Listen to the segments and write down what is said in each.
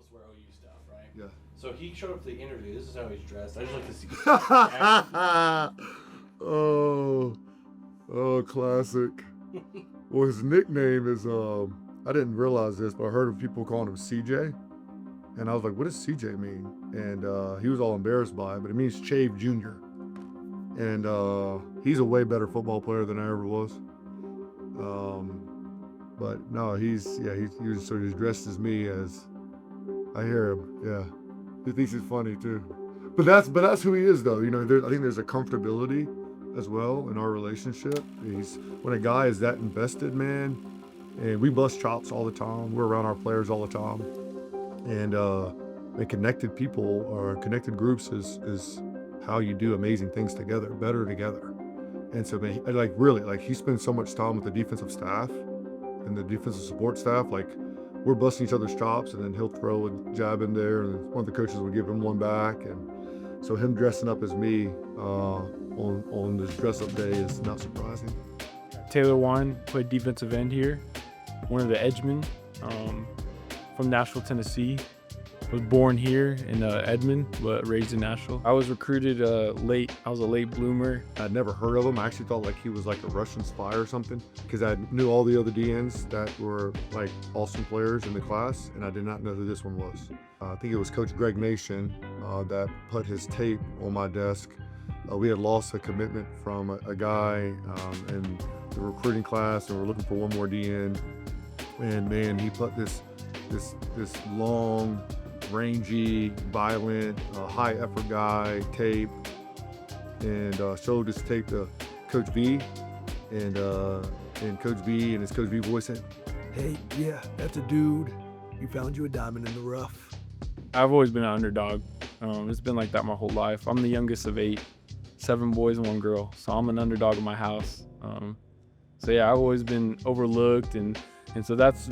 to wear OU stuff, right? Yeah. So he showed up to the interview. This is how he's dressed. I just like to see. Oh, classic. Well, his nickname is, I didn't realize this, but I heard of people calling him CJ. And I was like, what does CJ mean? And he was all embarrassed by it, but it means Chave Jr. And he's a way better football player than I ever was. But no, he was sort of dressed as me as I hear him. Yeah, he thinks he's funny too. But that's who he is, though. You know, I think there's a comfortability as well in our relationship. When a guy is that invested, man, and we bust chops all the time. We're around our players all the time, and connected people or connected groups is how you do amazing things together, better together. And so, man, he spends so much time with the defensive staff and the defensive support staff. Like, we're busting each other's chops, and then he'll throw a jab in there, and one of the coaches will give him one back. And so him dressing up as me on this dress-up day is not surprising. Taylor Wine played defensive end here. One of the edgemen from Nashville, Tennessee. Was born here in Edmond, but raised in Nashville. I was recruited late. I was a late bloomer. I'd never heard of him. I actually thought like he was like a Russian spy or something, because I knew all the other DNs that were like awesome players in the class, and I did not know who this one was. I think it was Coach Greg Nation that put his tape on my desk. We had lost a commitment from a guy in the recruiting class, and we're looking for one more DN. And man, he put this long, rangy, violent, high effort guy tape, and showed this tape to Coach V, and Coach V and his Coach V voice said, "Hey, yeah, that's a dude. You found you a diamond in the rough." I've always been an underdog. It's been like that my whole life. I'm the youngest of 8, 7 boys and 1 girl, so I'm an underdog in my house. So yeah, I've always been overlooked, and so that's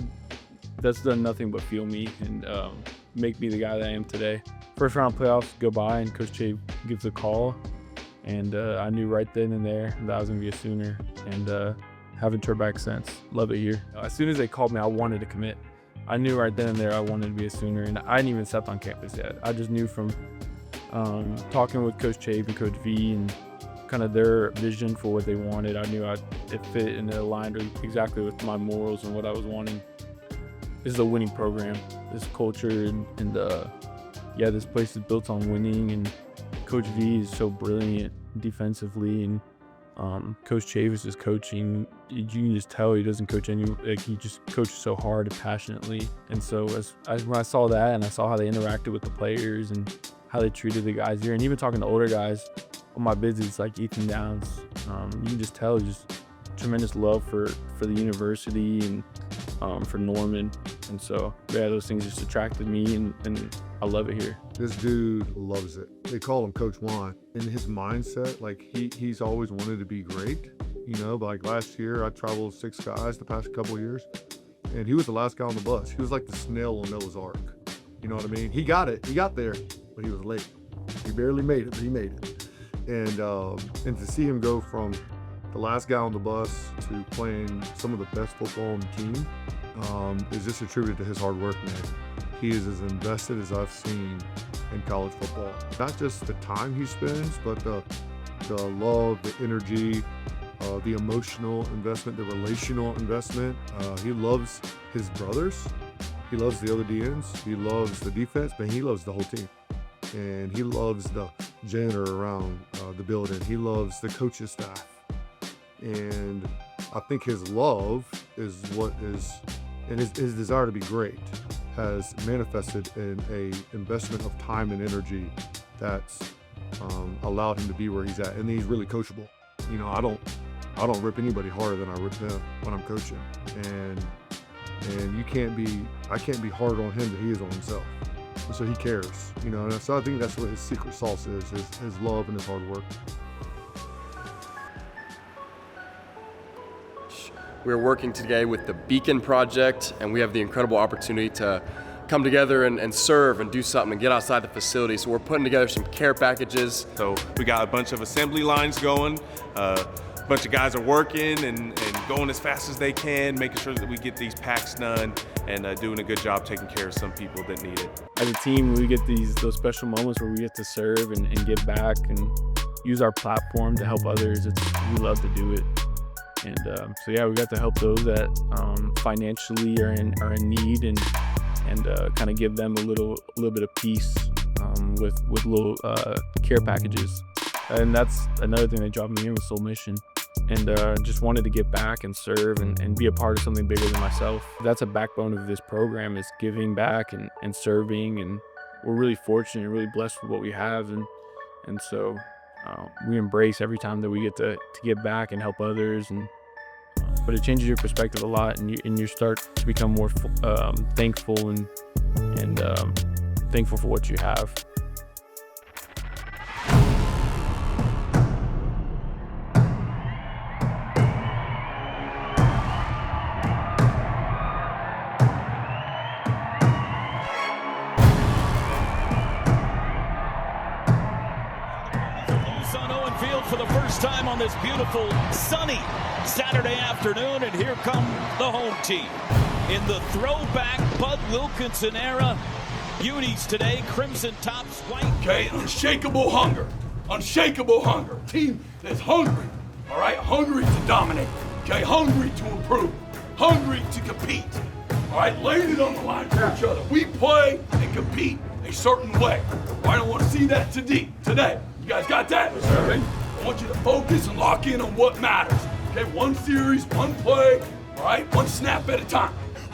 done nothing but fuel me and make me the guy that I am today. First round playoffs go by, and Coach Chave gives a call, and I knew right then and there that I was gonna be a Sooner, and haven't turned back since. Love it here. As soon as they called me, I wanted to commit. I knew right then and there I wanted to be a Sooner, and I hadn't even stepped on campus yet. I just knew from talking with Coach Chave and Coach V and kind of their vision for what they wanted. I knew it fit and it aligned exactly with my morals and what I was wanting. This is a winning program. This culture and this place is built on winning, and Coach V is so brilliant defensively, and Coach Chave is just coaching. You can just tell he doesn't coach he just coaches so hard and passionately. And so when I saw that, and I saw how they interacted with the players and how they treated the guys here, and even talking to older guys on my visits like Ethan Downs, you can just tell just tremendous love for the university and for Norman. And so, yeah, those things just attracted me, and I love it here. This dude loves it. They call him Coach Juan. In his mindset, like he's always wanted to be great, you know, but like last year I traveled 6 guys the past couple of years, and he was the last guy on the bus. He was like the snail on Noah's Ark. You know what I mean? He got there, but he was late. He barely made it, but he made it. And to see him go from the last guy on the bus to playing some of the best football on the team is just attributed to his hard work, man. He is as invested as I've seen in college football. Not just the time he spends, but the love, the energy, the emotional investment, the relational investment. He loves his brothers. He loves the other DNs. He loves the defense, but he loves the whole team. And he loves the janitor around the building. He loves the coaching staff. And I think his love is what is, and his desire to be great has manifested in a investment of time and energy that's allowed him to be where he's at. And he's really coachable. You know, I don't rip anybody harder than I rip him when I'm coaching. And I can't be hard on him that he is on himself. And so he cares, you know. And so I think that's what his secret sauce is his love and his hard work. We're working today with the Beacon Project, and we have the incredible opportunity to come together and serve and do something and get outside the facility. So we're putting together some care packages. So we got a bunch of assembly lines going. A bunch of guys are working and going as fast as they can, making sure that we get these packs done and doing a good job taking care of some people that need it. As a team, we get those special moments where we get to serve and give back and use our platform to help others. We love to do it. And so yeah, we got to help those that financially are in need and kind of give them a little bit of peace with little care packages. And that's another thing that dropped me in with Soul Mission. And just wanted to give back and serve and be a part of something bigger than myself. That's a backbone of this program, is giving back and serving. And we're really fortunate and really blessed with what we have. And so we embrace every time that we get to give back and help others. But it changes your perspective a lot, and you start to become more thankful and thankful for what you have. On Owen Field for the first time on this beautiful sunny Saturday afternoon, and here come the home team in the throwback Bud Wilkinson era unis today. Crimson tops, white. Okay, unshakable hunger, team that's hungry, all right, hungry to dominate, okay, hungry to improve, hungry to compete, all right, laying it on the line for each other. We play and compete a certain way. I don't want to see that today. You guys got that? Okay? I want you to focus and lock in on what matters. Okay, one series, one play, all right, one snap at a time.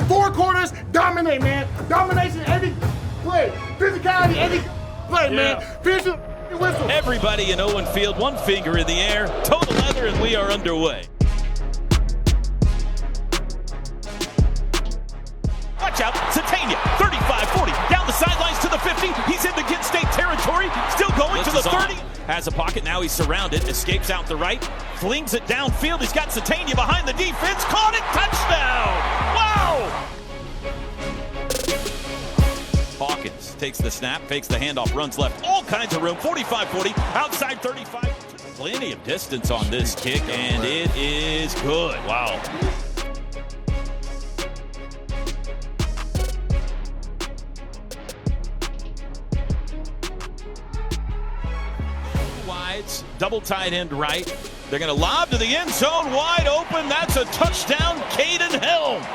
4 quarters, dominate, man. Domination every play. Physicality every play, man. Finish the whistle. Everybody in Owen Field, one finger in the air, total leather, and we are underway. Watch out, Satania, 35-40, down the sidelines to the 50. He's into Kent State territory, still going to the 30. Has a pocket, now he's surrounded, escapes out the right, flings it downfield. He's got Satania behind the defense, caught it, touchdown! Wow! Hawkins takes the snap, fakes the handoff, runs left, all kinds of room, 45-40, outside 35. Plenty of distance on this kick, and it is good. Wow. Double tight end right. They're going to lob to the end zone, wide open. That's a touchdown, Caden Helms.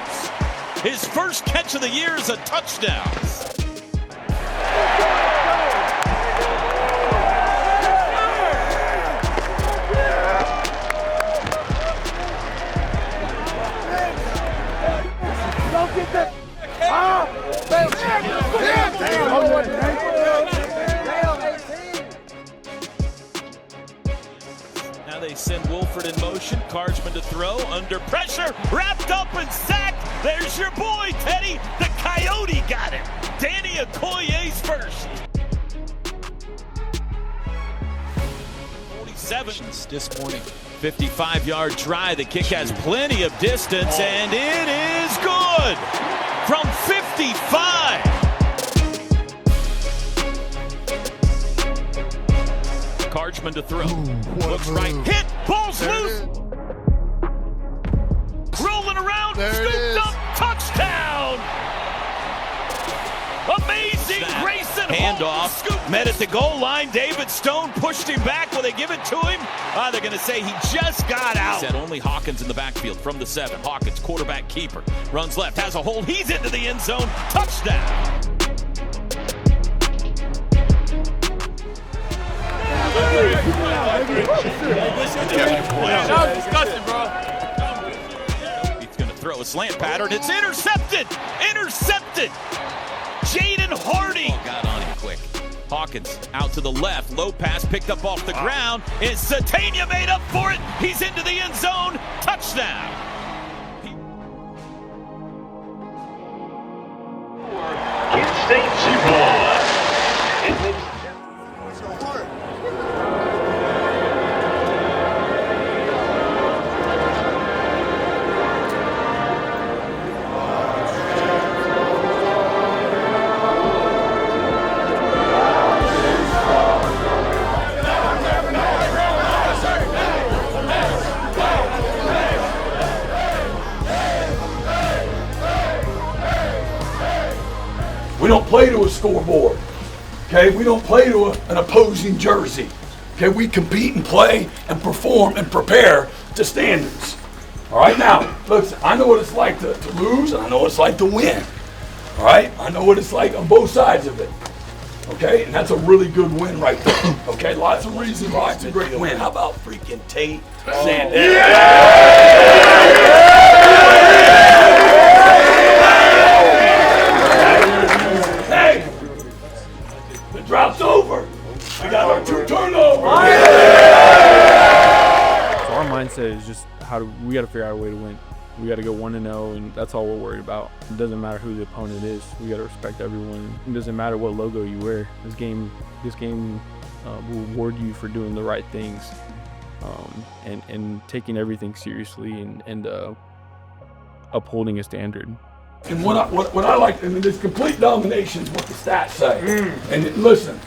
His first catch of the year is a touchdown. Don't get that. Now they send Wolford in motion. Cardsman to throw, under pressure, wrapped up and sacked. There's your boy, Teddy. The Coyote got it. Danny Okoye's first. 47. Disappointing. 55-yard try. The kick has plenty of distance, and it is good. From 55. Cardsman to throw. Looks right. Hit. Ball's loose. Rolling around. Scooped up. Touchdown. Amazing. Grayson handoff. Met at the goal line. David Stone pushed him back. Will they give it to him? They're going to say he just got out. Said only Hawkins in the backfield from the 7. Hawkins, quarterback keeper. Runs left. Has a hold. He's into the end zone. Touchdown. He's going to throw a slant pattern. It's intercepted. Jaden Hardy got on him quick. Hawkins out to the left. Low pass picked up off the ground. Is Satania made up for it? He's into the end zone. Touchdown. Kent State Super Bowl. We don't play to a scoreboard. Okay, we don't play to an opposing jersey. Okay, we compete and play and perform and prepare to standards. All right, now, listen, I know what it's like to lose, and I know what it's like to win. All right, I know what it's like on both sides of it. Okay, and that's a really good win right there. Okay, lots of reasons why it's a great win. How about freaking Tate Sandell? Hey, the drought's over. We got our 2 turnovers. So our mindset is just we got to figure out a way to win. We got to go 1-0, and that's all we're worried about. It doesn't matter who the opponent is. We got to respect everyone. It doesn't matter what logo you wear. This game will reward you for doing the right things, and taking everything seriously and upholding a standard. And what I like, I mean, this complete domination is what the stats say. And listen,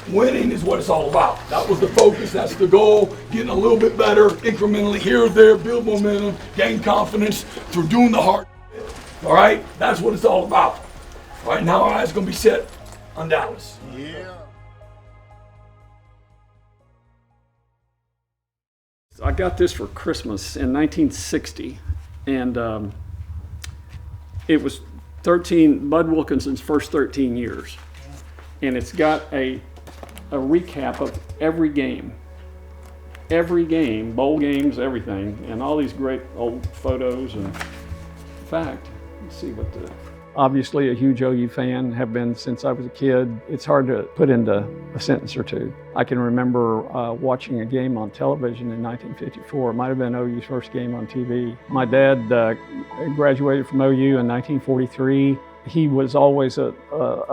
winning is what it's all about. That was the focus, that's the goal, getting a little bit better incrementally here or there, build momentum, gain confidence through doing the hard. All right, that's what it's all about. All right, now our eyes are gonna be set on Dallas. Yeah. I got this for Christmas in 1960, and it was Bud Wilkinson's first 13 years. And it's got a recap of every game, bowl games, everything, and all these great old photos. And in fact, let's see what obviously a huge OU fan, have been since I was a kid. It's hard to put into a sentence or two. I can remember watching a game on television in 1954. It might have been OU's first game on TV. My dad graduated from OU in 1943. He was always a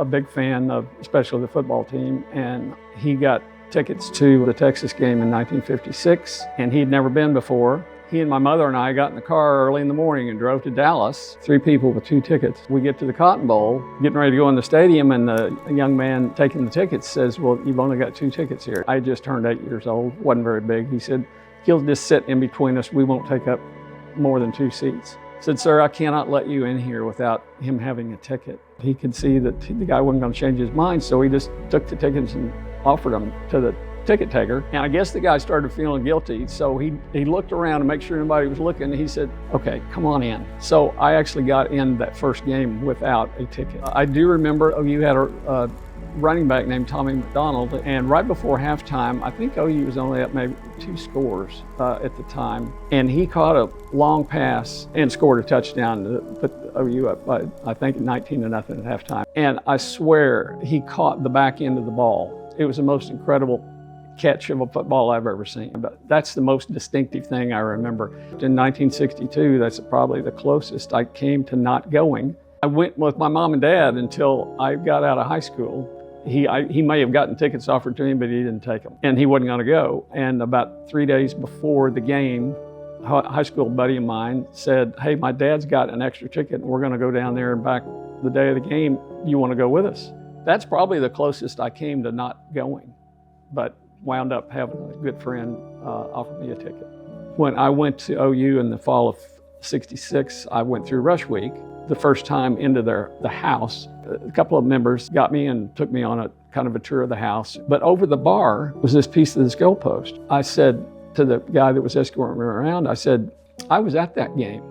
big fan of, especially the football team, and he got tickets to the Texas game in 1956, and he'd never been before. He and my mother and I got in the car early in the morning and drove to Dallas, 3 people with 2 tickets. We get to the Cotton Bowl, getting ready to go in the stadium, and the young man taking the tickets says, "Well, you've only got 2 tickets here." I just turned 8 years old, wasn't very big. He said, "He'll just sit in between us. We won't take up more than 2 seats." I said, "Sir, I cannot let you in here without him having a ticket." He could see that the guy wasn't going to change his mind, so he just took the tickets and offered them to the ticket taker. And I guess the guy started feeling guilty, so he looked around to make sure nobody was looking, and he said, "Okay, come on in." So I actually got in that first game without a ticket. I do remember OU had a running back named Tommy McDonald, and right before halftime, I think OU was only up maybe 2 scores at the time, and he caught a long pass and scored a touchdown to put OU up by, I think, 19-0 at halftime. And I swear he caught the back end of the ball. It was the most incredible catch of a football I've ever seen. But that's the most distinctive thing I remember. In 1962, that's probably the closest I came to not going. I went with my mom and dad until I got out of high school. He may have gotten tickets offered to him, but he didn't take them. And he wasn't going to go. And about 3 days before the game, a high school buddy of mine said, "Hey, my dad's got an extra ticket, and we're going to go down there and back the day of the game. You want to go with us?" That's probably the closest I came to not going, but wound up having a good friend offer me a ticket. When I went to OU in the fall of '66, I went through Rush Week. The first time into the house, a couple of members got me and took me on a kind of a tour of the house. But over the bar was this piece of this goalpost. I said to the guy that was escorting me around, I said, "I was at that game."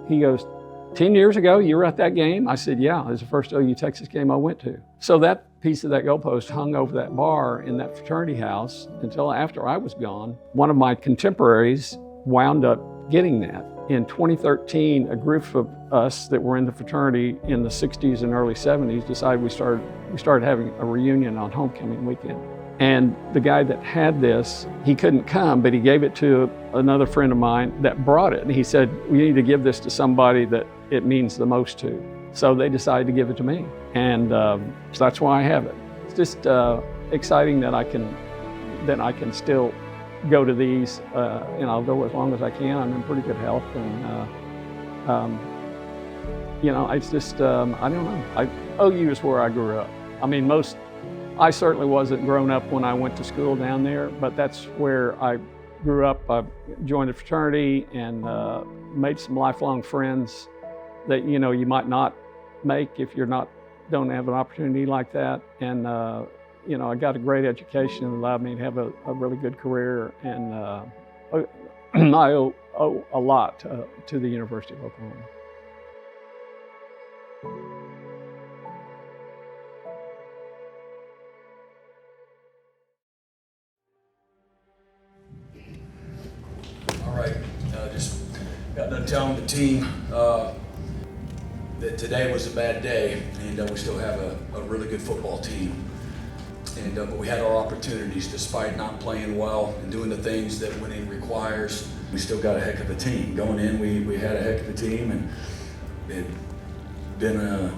He goes, 10 years ago, you were at that game? I said, "Yeah, it was the first OU Texas game I went to." So that piece of that goalpost hung over that bar in that fraternity house until after I was gone. One of my contemporaries wound up getting that. In 2013, a group of us that were in the fraternity in the 60s and early 70s decided we started having a reunion on homecoming weekend. And the guy that had this, he couldn't come, but he gave it to another friend of mine that brought it. And he said, "We need to give this to somebody that it means the most to." So they decided to give it to me. And so that's why I have it. It's just exciting that I can still go to these, and I'll go as long as I can. I'm in pretty good health. And, it's just, I don't know. OU is where I grew up. I mean, I certainly wasn't grown up when I went to school down there, but that's where I grew up. I joined a fraternity and made some lifelong friends that, you might not make if you're not don't have an opportunity like that. And, you know, I got a great education that allowed me to have a really good career. And I owe a lot to the University of Oklahoma. All right, just got done telling the team that today was a bad day, and we still have a really good football team. And but we had our opportunities despite not playing well and doing the things that winning requires. We still got a heck of a team. Going in, we had a heck of a team, and it done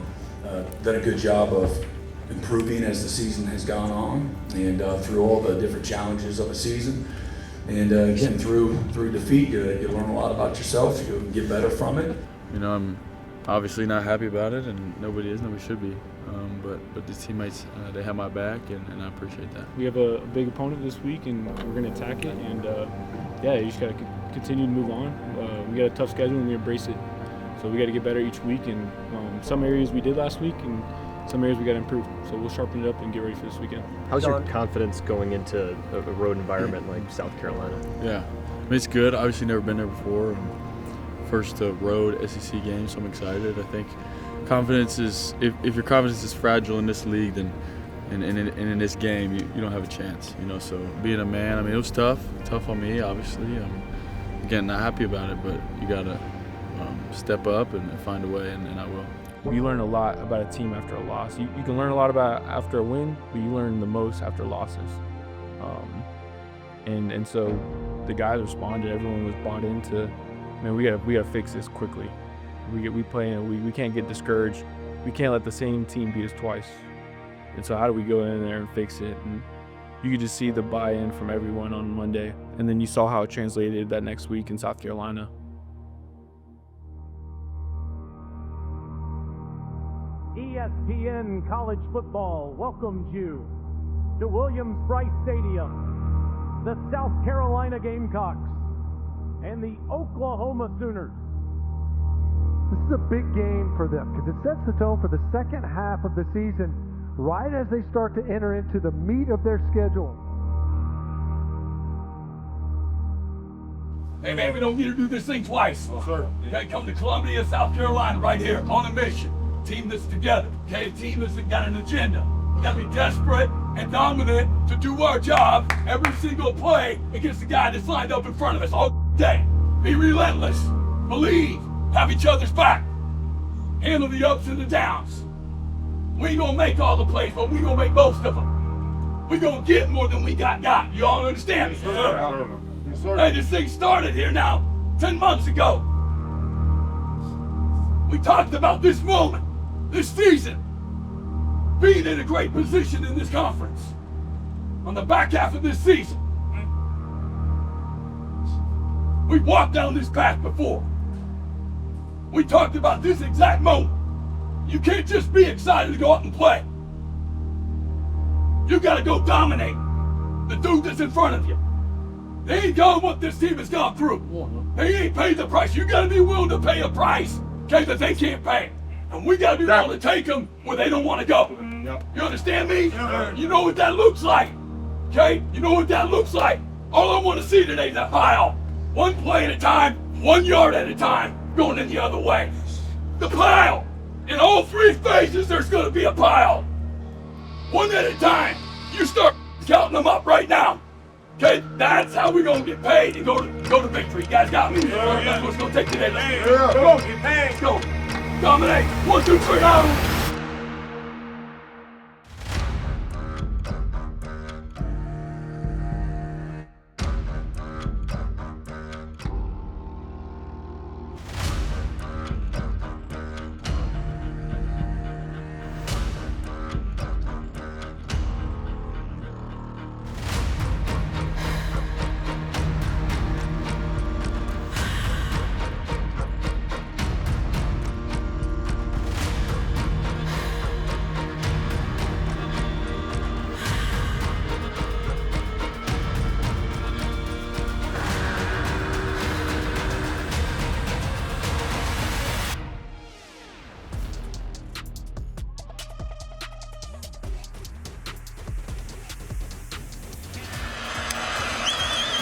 a good job of improving as the season has gone on, and through all the different challenges of a season. And again, through defeat, you learn a lot about yourself. You get better from it. You know, I'm obviously not happy about it, and nobody is, nobody should be. But the teammates, they have my back, and I appreciate that. We have a big opponent this week, and we're going to attack it. And yeah, you just got to continue to move on. We got a tough schedule, and we embrace it. So we got to get better each week. And some areas we did last week, and some areas we got to improve. So we'll sharpen it up and get ready for this weekend. How's your confidence going into a road environment like South Carolina? Yeah, I mean, it's good. Obviously, never been there before. First road SEC game, so I'm excited. I think confidence is, if your confidence is fragile in this league, then and in this game, you don't have a chance. You know, so being a man, I mean, it was tough on me, obviously. Again, not happy about it, but you gotta step up and find a way, and I will. You learn a lot about a team after a loss. You can learn a lot about after a win, but you learn the most after losses. And so the guys responded. Everyone was bought into, man, we gotta fix this quickly. We play and we can't get discouraged. We can't let the same team beat us twice. And so how do we go in there and fix it? And you could just see the buy-in from everyone on Monday. And then you saw how it translated that next week in South Carolina. ESPN College Football welcomes you to Williams-Brice Stadium, the South Carolina Gamecocks, and the Oklahoma Sooners. This is a big game for them because it sets the tone for the second half of the season, right as they start to enter into the meat of their schedule. Hey man, we don't need to do this thing twice. Oh, sir. You gotta come to Columbia, South Carolina, right here, on a mission. Team that's together, okay? A team that's got an agenda. We gotta be desperate and dominant to do our job every single play against the guy that's lined up in front of us all day. Be relentless. Believe. Have each other's back. Handle the ups and the downs. We ain't gonna make all the plays, but we gonna make most of them. We gonna get more than we got. You all understand? Yes, sir. Yes, sir. Hey, this thing started here now 10 months ago. We talked about this moment, this season, being in a great position in this conference on the back half of this season. We've walked down this path before. We talked about this exact moment. You can't just be excited to go out and play. You gotta go dominate the dude that's in front of you. They ain't done what this team has gone through. They ain't paid the price. You gotta be willing to pay a price, okay, that they can't pay. And we gotta be willing to take them where they don't want to go. Yep. You understand me? Yep. You know what that looks like, okay? You know what that looks like. All I want to see today is that pile. One play at a time, 1 yard at a time, going in the other way. The pile. In all three phases, there's going to be a pile. One at a time. You start counting them up right now. Okay? That's how we're going to get paid and go to victory. You guys got me? Yeah. That's what's going to take today. Let's go. Let's go. Dominate. 1, 2, 3, out.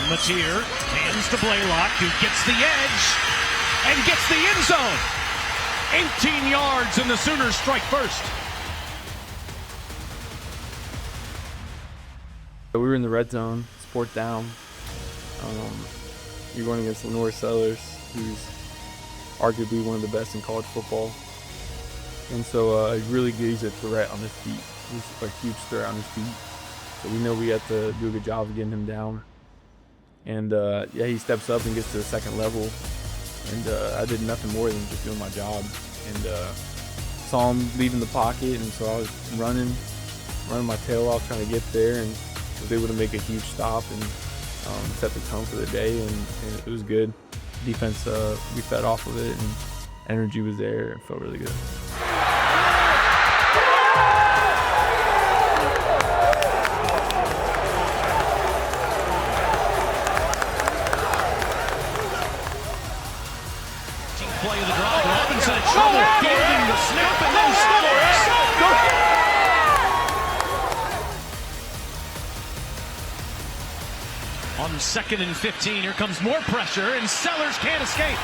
Matier hands to Blaylock, who gets the edge and gets the end zone. 18 yards, and the Sooners strike first. We were in the red zone, sport down. You're going against Lenore Sellers, who's arguably one of the best in college football. And so he really gives a threat on his feet. He's a huge threat on his feet. So we know we have to do a good job of getting him down. And yeah, he steps up and gets to the second level. And I did nothing more than just doing my job. And saw him leaving the pocket, and so I was running my tail off trying to get there, and was able to make a huge stop and set the tone for the day, and it was good. Defense, we fed off of it, and energy was there. It felt really good. Play of the drive. Robinson in trouble, fielding the snap and then scores. On 2nd and 15, here comes more pressure, and Sellers can't escape.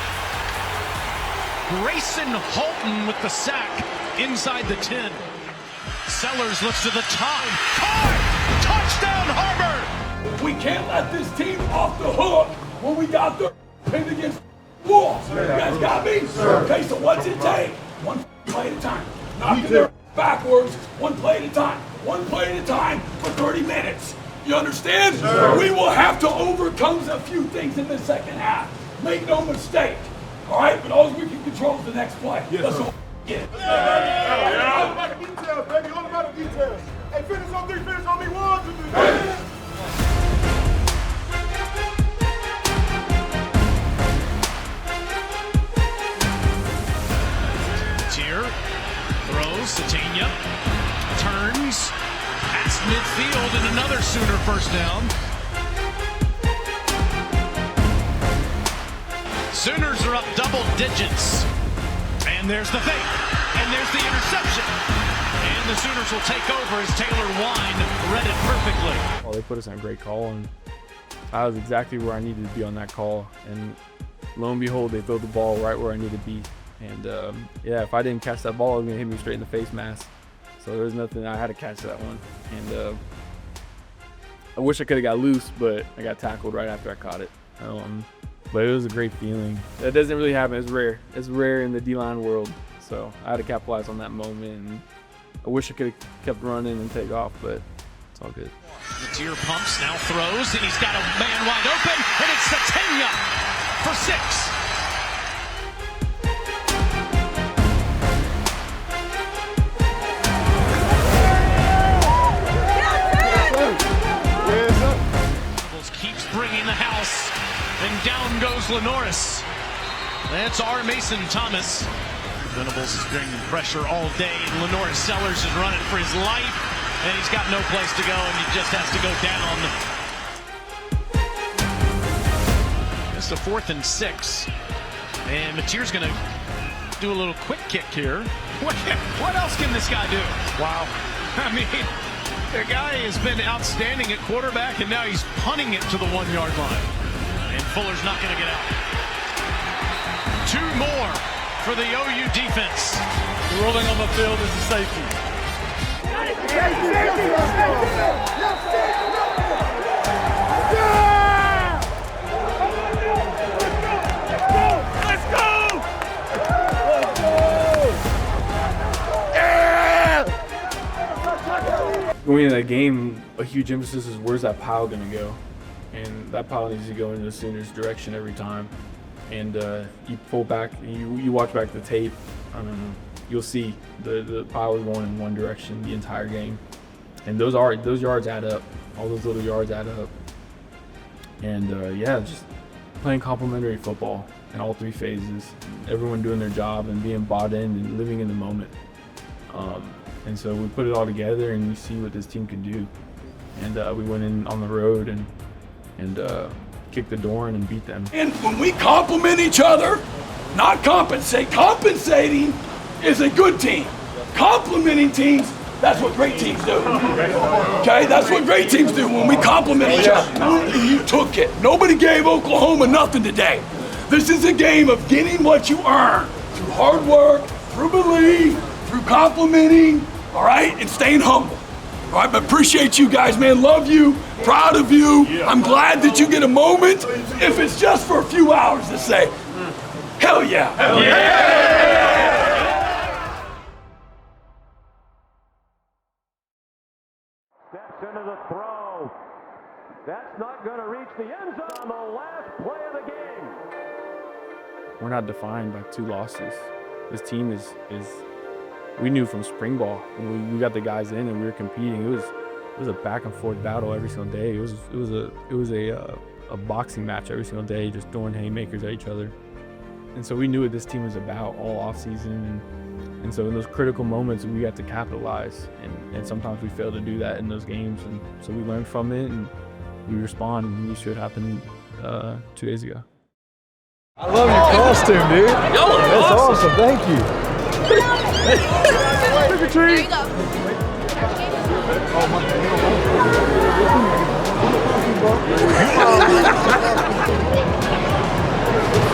Grayson Holton with the sack inside the 10. Sellers looks to the top. Caught! Touchdown, Harbor! We can't let this team off the hook when we got the pinned against walls. You guys got me? Okay, so what's it take? One play at a time. Knocking their backwards, one play at a time. One play at a time for 30 minutes. You understand? We will have to overcome a few things in the second half. Make no mistake. All right? But all we can control is the next play. Let's go get it. All about the details, baby. All about the details. Hey, finish on 3, finish on me. 1, 2, 3. Throws, Satania turns, past midfield, and another Sooner first down. Sooners are up double digits. And there's the fake, and there's the interception. And the Sooners will take over as Taylor Wine read it perfectly. Well, they put us on a great call, and I was exactly where I needed to be on that call. And lo and behold, they throw the ball right where I need to be. And yeah, if I didn't catch that ball, it was gonna hit me straight in the face mask. So there was nothing. I had to catch that one. And I wish I could have got loose, but I got tackled right after I caught it. But it was a great feeling. That doesn't really happen. It's rare. It's rare in the D-line world. So I had to capitalize on that moment. And I wish I could have kept running and take off, but it's all good. Matier pumps, now throws, and he's got a man wide open, and it's Satania for 6. Bringing the house, and down goes Lenoris. That's R. Mason Thomas. Venables is bringing pressure all day, and Lenoris Sellers is running for his life, and he's got no place to go, and he just has to go down. It's a 4th and 6, and Matier's going to do a little quick kick here. What else can this guy do? Wow. I mean, the guy has been outstanding at quarterback, and now he's punting it to the 1-yard line. And Fuller's not going to get out. 2 more for the OU defense. Rolling on the field is a safety. Let's go! Going into that game, a huge emphasis is where's that pile going to go, and that pile needs to go in the Sooners' direction every time. And you pull back, you watch back the tape, you'll see the pile is going in one direction the entire game, and those yards add up. All those little yards add up, and yeah, just playing complementary football in all 3 phases. Everyone doing their job and being bought in and living in the moment. And so we put it all together, and we see what this team can do. And we went in on the road and kicked the door in and beat them. And when we compliment each other, not compensate, compensating is a good team. Complimenting teams That's what great teams do. Okay, that's what great teams do when we compliment each other. And you took it. Nobody gave Oklahoma nothing today. This is a game of getting what you earn through hard work, through belief, through complimenting, all right, and staying humble. All right, but appreciate you guys, man. Love you, proud of you. I'm glad that you get a moment, if it's just for a few hours, to say, hell yeah. Hell yeah. Steps into the throw. That's not going to reach the end zone on the last play of the game. We're not defined by 2 losses. This team is we knew from spring ball when we got the guys in and we were competing. It was a back and forth battle every single day. It was a boxing match every single day, just throwing haymakers at each other. And so we knew what this team was about all off season. And so in those critical moments, we got to capitalize. And sometimes we fail to do that in those games. And so we learned from it and we respond. And we should happen 2 days ago. I love your costume, dude. That's awesome. Thank you. Trick or treat. There you go.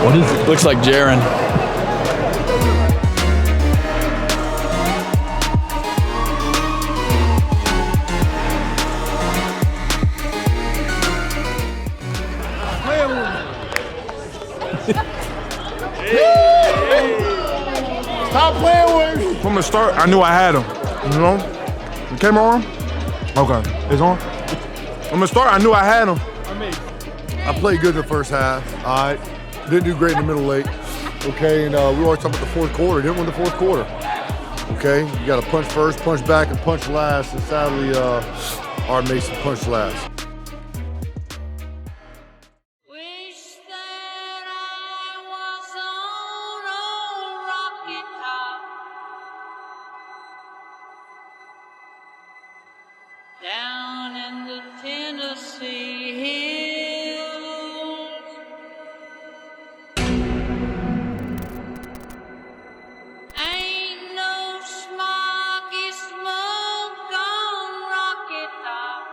What is it? Looks like Jaron. Stop playing with me. From the start, I knew I had him. You know? The camera on? Okay, it's on. From the start, I knew I had him. I played good in the first half. All right. Didn't do great in the middle late. Okay, and we always talk about the fourth quarter. Didn't win the fourth quarter. Okay, you got to punch first, punch back, and punch last. And sadly, our Mason punched last. Down in the Tennessee hills, ain't no smoggy smoke on Rocky Top,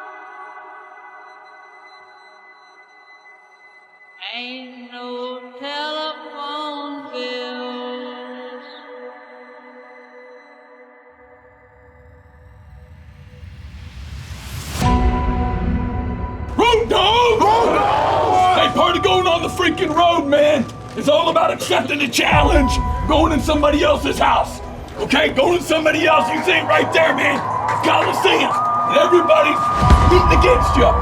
ain't no telephone bills. Road dog! Road dog! Hey, part of going on the freaking road, man, it's all about accepting the challenge, going in somebody else's house. Okay, going in somebody else, you see it right there, man. Coliseum, and everybody's beating against you.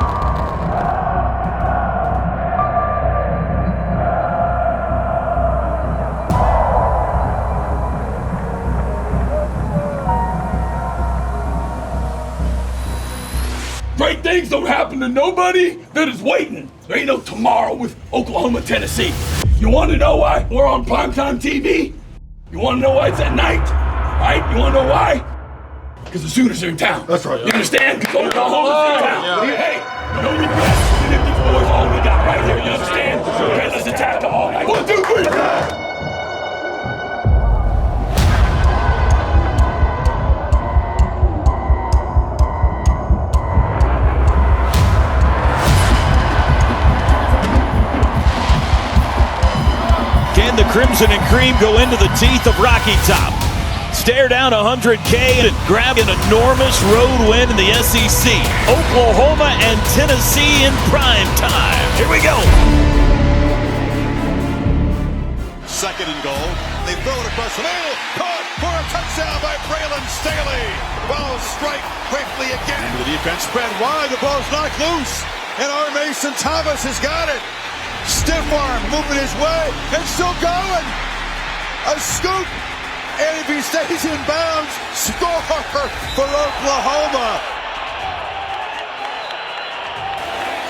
Great things don't happen to nobody that is waiting. There ain't no tomorrow with Oklahoma, Tennessee. You want to know why we're on primetime TV? You want to know why it's at night? Right? You want to know why? Because the Sooners are in town. That's right. You understand? Because Oklahoma's in town. Yeah. Hey, no regrets. And if these boys all we got right here, you understand? Okay, let's attack them all night. 1, 2, 3. The Crimson and Cream go into the teeth of Rocky Top. Stare down 100K and grab an enormous road win in the SEC. Oklahoma and Tennessee in prime time. Here we go. 2nd and goal. They throw it across the middle. Caught for a touchdown by Braylon Staley. Ball strike quickly again. Into the defense spread wide. The ball's knocked loose. And our Mason Thomas has got it. Stiff arm moving his way and still going. A scoop, and if he stays in bounds, score for Oklahoma.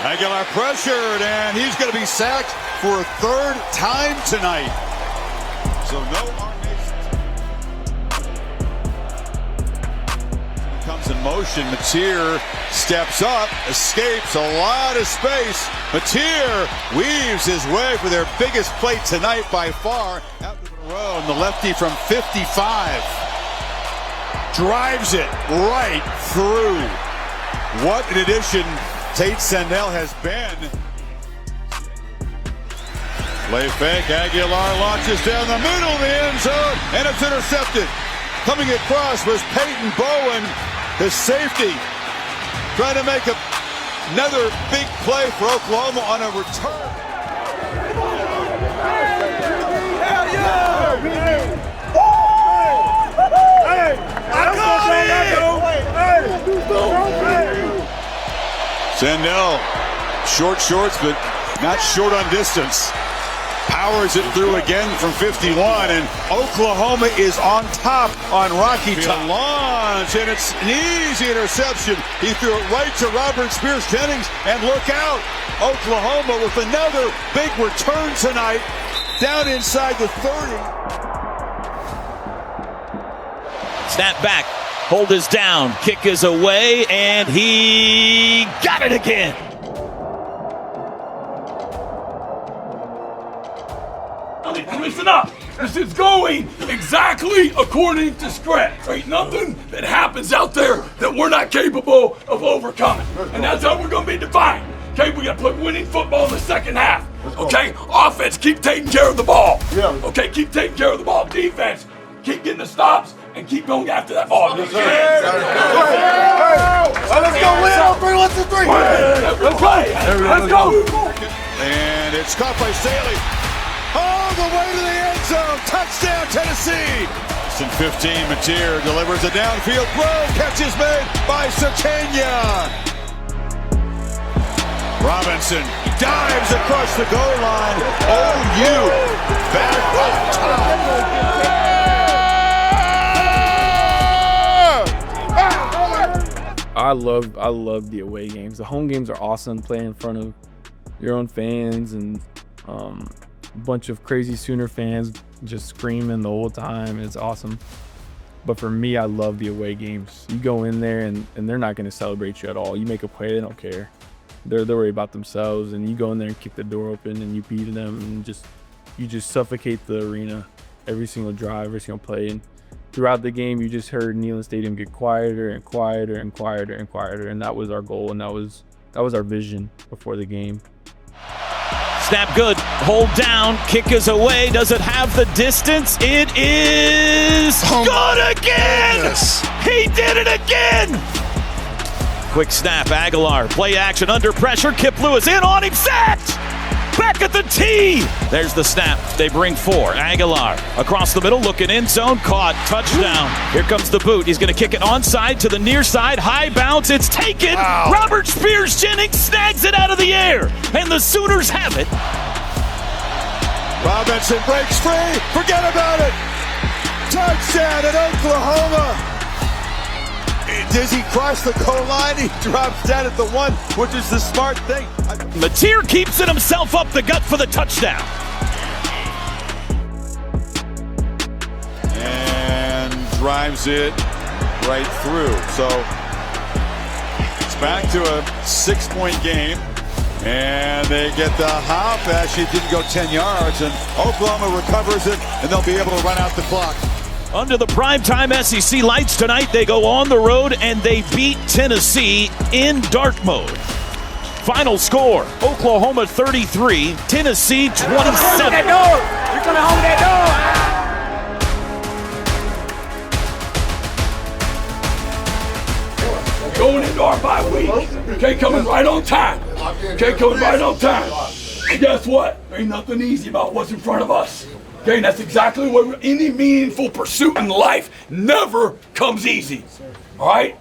Aguilar pressured, and he's going to be sacked for a 3rd time tonight. So no Army comes in motion. Mateer steps up, escapes a lot of space. Mateer weaves his way for their biggest play tonight by far. Out to Monroe, and the lefty from 55. drives it right through. What an addition Tate Sendell has been. Play fake, Aguilar launches down the middle of the end zone, and it's intercepted. Coming across was Peyton Bowen, the safety, trying to make another big play for Oklahoma on a return. Hell yeah! Hey! I got it! Sendell, short shorts, but not short on distance. Powers it through again from 51, and Oklahoma is on top on Rocky to launch, and it's an easy interception. He threw it right to Robert Spears-Jennings, and look out, Oklahoma with another big return tonight, down inside the 30. Snap back, hold is down, kick is away, and he got it again. Listen up. This is going exactly according to script. There ain't nothing that happens out there that we're not capable of overcoming. And that's how we're going to be defined. Okay, we got to play winning football in the second half. Okay, offense, keep taking care of the ball. Okay, keep taking care of the ball. Defense, keep getting the stops and keep going after that ball. Let's go, Leo. 3, 1, 2, 3. Let's go. And it's caught by Staley. All the way to the end zone. Touchdown, Tennessee. Austin 15, Mateer delivers a downfield throw. Catch is made by Sakanya. Robinson dives across the goal line. OU back on top. I love the away games. The home games are awesome, playing in front of your own fans and a bunch of crazy Sooner fans just screaming the whole time. It's awesome. But for me, I love the away games. You go in there and they're not going to celebrate you at all. You make a play, they don't care. They're worried about themselves, and you go in there and kick the door open and you beat them, and you just suffocate the arena every single drive, every single play. And throughout the game, you just heard Neyland Stadium get quieter and quieter and quieter and quieter, and that was our goal, and that was our vision before the game. Snap good, hold down, kick is away. Does it have the distance? It is good again! Yes. He did it again! Quick snap, Aguilar, play action under pressure. Kip Lewis in on him, sacked! Back at the tee! There's the snap, they bring 4. Aguilar across the middle, looking in zone, caught, touchdown. Here comes the boot, he's gonna kick it onside to the near side, high bounce, it's taken! Wow. Robert Spears-Jennings snags it out of the air, and the Sooners have it. Robinson breaks free, forget about it! Touchdown at Oklahoma! Does he cross the goal line? He drops down at the 1, which is the smart thing. Mateer keeps it himself up the gut for the touchdown. And drives it right through. So it's back to a 6-point game. And they get the hop. Actually, didn't go 10 yards. And Oklahoma recovers it, and they'll be able to run out the clock. Under the primetime SEC lights tonight, they go on the road and they beat Tennessee in dark mode. Final score, Oklahoma 33, Tennessee 27. You're gonna hold that door. Going into our bye week. Okay, coming right on time. Okay, coming right on time. And guess what? There ain't nothing easy about what's in front of us. Okay, and that's exactly what any meaningful pursuit in life never comes easy. All right?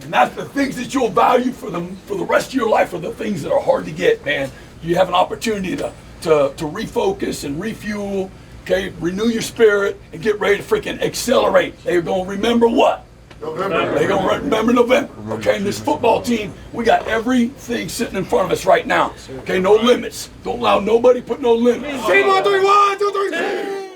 And that's the things that you'll value for the rest of your life are the things that are hard to get, man. You have an opportunity to refocus and refuel, okay, renew your spirit and get ready to freaking accelerate. They're gonna remember what? November. They're gonna remember November. Okay, and this football team, we got everything sitting in front of us right now. Okay, no limits. Don't allow nobody put no limits. 1, 2, 3.